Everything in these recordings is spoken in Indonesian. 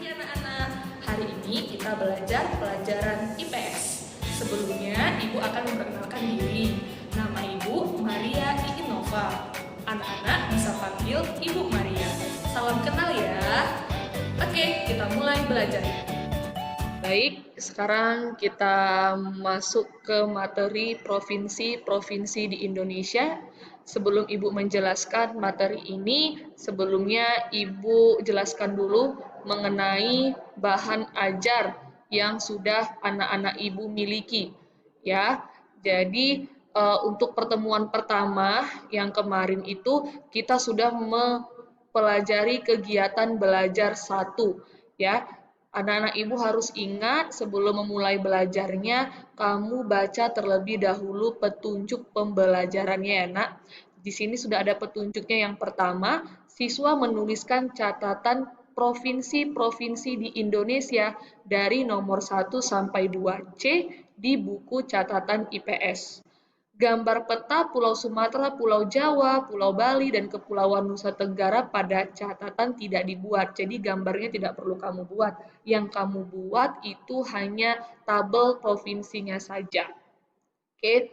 anak-anak, hari ini kita belajar pelajaran IPS. Sebelumnya, Ibu akan memperkenalkan diri. Nama Ibu Maria Ikinova. Anak-anak bisa panggil Ibu Maria. Salam kenal ya. Oke, kita mulai belajar. Baik, sekarang kita masuk ke materi provinsi-provinsi di Indonesia. Sebelum Ibu menjelaskan materi ini, sebelumnya Ibu jelaskan dulu mengenai bahan ajar yang sudah anak-anak Ibu miliki. Ya, jadi untuk pertemuan pertama yang kemarin itu kita sudah mempelajari kegiatan belajar 1, ya. Anak-anak Ibu harus ingat sebelum memulai belajarnya, kamu baca terlebih dahulu petunjuk pembelajarannya ya nak. Di sini sudah ada petunjuknya. Yang pertama, siswa menuliskan catatan provinsi-provinsi di Indonesia dari nomor 1 sampai 2C di buku catatan IPS. Gambar peta Pulau Sumatera, Pulau Jawa, Pulau Bali, dan Kepulauan Nusa Tenggara pada catatan tidak dibuat. Jadi gambarnya tidak perlu kamu buat. Yang kamu buat itu hanya tabel provinsinya saja. Oke,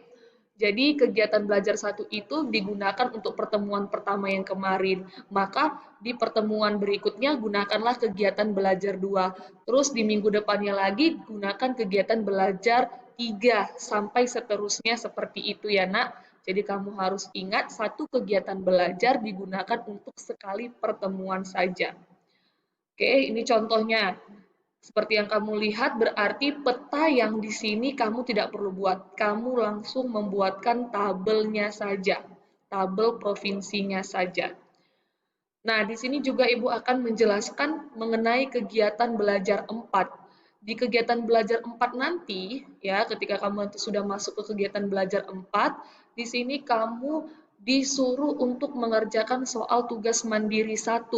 jadi kegiatan belajar 1 itu digunakan untuk pertemuan pertama yang kemarin. Maka di pertemuan berikutnya gunakanlah kegiatan belajar 2. Terus di minggu depannya lagi gunakan kegiatan belajar 3 sampai seterusnya seperti itu ya nak. Jadi kamu harus ingat satu kegiatan belajar digunakan untuk sekali pertemuan saja. Oke, ini contohnya. Seperti yang kamu lihat, berarti peta yang di sini kamu tidak perlu buat. Kamu langsung membuatkan tabelnya saja, tabel provinsinya saja. Nah, di sini juga Ibu akan menjelaskan mengenai kegiatan belajar 4. Di kegiatan belajar 4 nanti, ya, ketika kamu nanti sudah masuk ke kegiatan belajar 4, di sini kamu disuruh untuk mengerjakan soal tugas mandiri 1.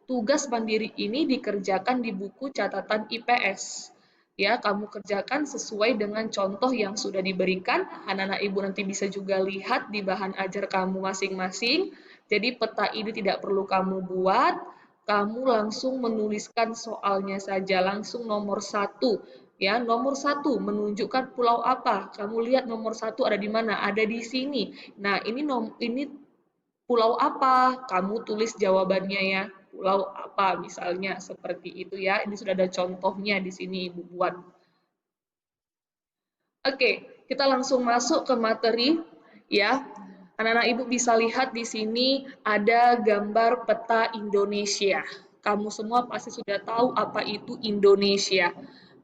Tugas mandiri ini dikerjakan di buku catatan IPS. Ya, kamu kerjakan sesuai dengan contoh yang sudah diberikan. Anak-anak Ibu nanti bisa juga lihat di bahan ajar kamu masing-masing. Jadi peta ini tidak perlu kamu buat, kamu langsung menuliskan soalnya saja, langsung nomor 1. Ya, nomor 1 menunjukkan pulau apa? Kamu lihat nomor 1 ada di mana? Ada di sini. Nah, ini pulau apa? Kamu tulis jawabannya ya. Pulau apa misalnya seperti itu ya. Ini sudah ada contohnya di sini Ibu buat. Oke, kita langsung masuk ke materi ya. Anak-anak Ibu bisa lihat di sini ada gambar peta Indonesia. Kamu semua pasti sudah tahu apa itu Indonesia.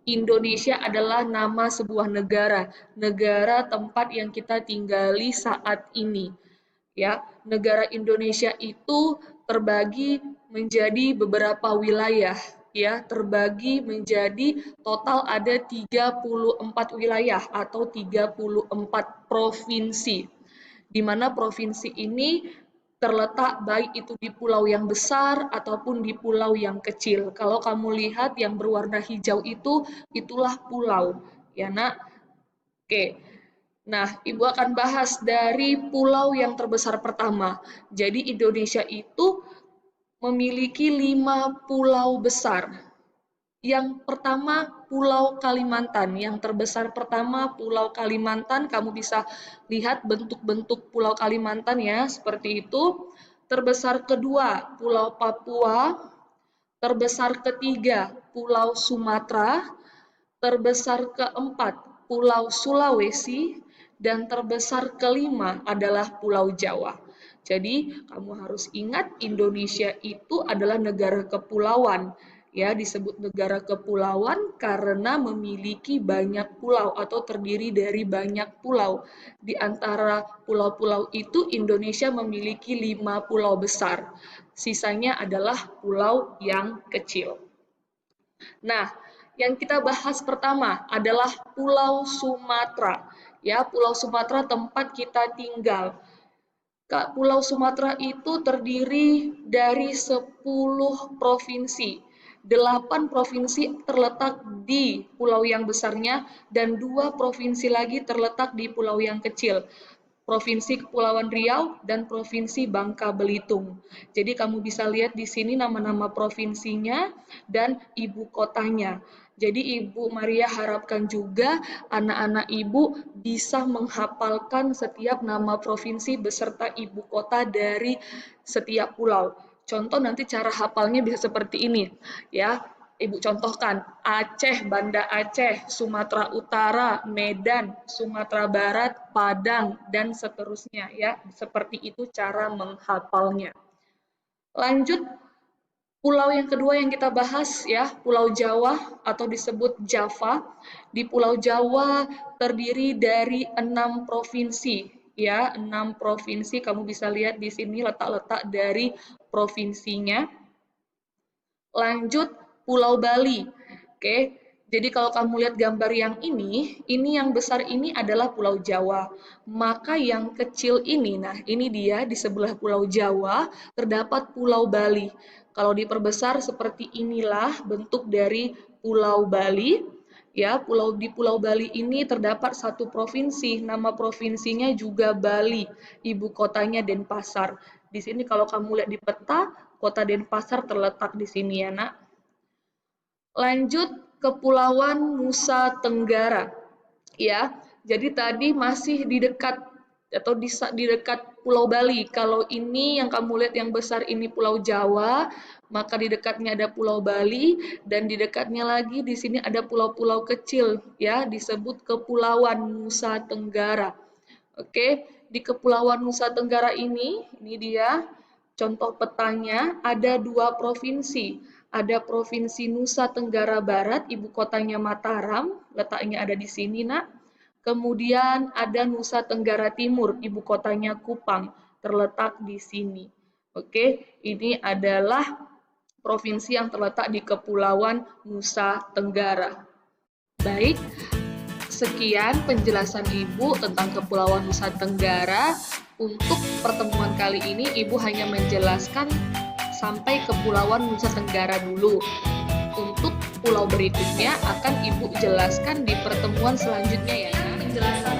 Indonesia adalah nama sebuah negara, negara tempat yang kita tinggali saat ini. Ya, negara Indonesia itu terbagi menjadi beberapa wilayah, ya, terbagi menjadi total ada 34 wilayah atau 34 provinsi. Di mana provinsi ini terletak baik itu di pulau yang besar ataupun di pulau yang kecil. Kalau kamu lihat yang berwarna hijau itu, itulah pulau, ya nak. Oke, nah Ibu akan bahas dari pulau yang terbesar pertama. Jadi Indonesia itu memiliki 5 pulau besar. Yang pertama Pulau Kalimantan, yang terbesar pertama Pulau Kalimantan, kamu bisa lihat bentuk-bentuk Pulau Kalimantan ya, seperti itu. Terbesar kedua Pulau Papua, terbesar ketiga Pulau Sumatera, terbesar keempat Pulau Sulawesi, dan terbesar kelima adalah Pulau Jawa. Jadi kamu harus ingat Indonesia itu adalah negara kepulauan. Ya, disebut negara kepulauan karena memiliki banyak pulau atau terdiri dari banyak pulau. Di antara pulau-pulau itu Indonesia memiliki 5 pulau besar. Sisanya adalah pulau yang kecil. Nah, yang kita bahas pertama adalah Pulau Sumatera. Ya, Pulau Sumatera tempat kita tinggal. Pulau Sumatera itu terdiri dari 10 provinsi. 8 provinsi terletak di pulau yang besarnya dan 2 provinsi lagi terletak di pulau yang kecil. Provinsi Kepulauan Riau, dan Provinsi Bangka Belitung. Jadi kamu bisa lihat di sini nama-nama provinsinya dan ibu kotanya. Jadi Ibu Maria harapkan juga anak-anak Ibu bisa menghafalkan setiap nama provinsi beserta ibu kota dari setiap pulau. Contoh nanti cara hafalnya bisa seperti ini, ya. Ibu contohkan, Aceh, Banda Aceh, Sumatera Utara, Medan, Sumatera Barat, Padang, dan seterusnya ya. Seperti itu cara menghafalnya. Lanjut, pulau yang kedua yang kita bahas ya, Pulau Jawa atau disebut Java. Di Pulau Jawa terdiri dari 6 provinsi ya, 6 provinsi. Kamu bisa lihat di sini letak-letak dari provinsinya. Lanjut, Pulau Bali. Oke, jadi kalau kamu lihat gambar yang ini yang besar ini adalah Pulau Jawa. Maka yang kecil ini, nah ini dia di sebelah Pulau Jawa terdapat Pulau Bali. Kalau diperbesar seperti inilah bentuk dari Pulau Bali. Ya, di Pulau Bali ini terdapat satu provinsi, nama provinsinya juga Bali, ibu kotanya Denpasar. Di sini kalau kamu lihat di peta, kota Denpasar terletak di sini ya, Nak. Lanjut, Kepulauan Nusa Tenggara. Ya, jadi tadi masih di dekat atau di dekat Pulau Bali. Kalau ini yang kamu lihat yang besar ini Pulau Jawa, maka di dekatnya ada Pulau Bali dan di dekatnya lagi di sini ada pulau-pulau kecil ya, disebut Kepulauan Nusa Tenggara. Oke, di Kepulauan Nusa Tenggara ini dia contoh petanya ada 2 provinsi. Ada Provinsi Nusa Tenggara Barat, ibu kotanya Mataram, letaknya ada di sini, Nak. Kemudian ada Nusa Tenggara Timur, ibu kotanya Kupang, terletak di sini. Oke, ini adalah provinsi yang terletak di Kepulauan Nusa Tenggara. Baik, sekian penjelasan Ibu tentang Kepulauan Nusa Tenggara. Untuk pertemuan kali ini, Ibu hanya menjelaskan sampai Kepulauan Nusa Tenggara dulu. Untuk pulau berikutnya akan Ibu jelaskan di pertemuan selanjutnya ya. Penjelasan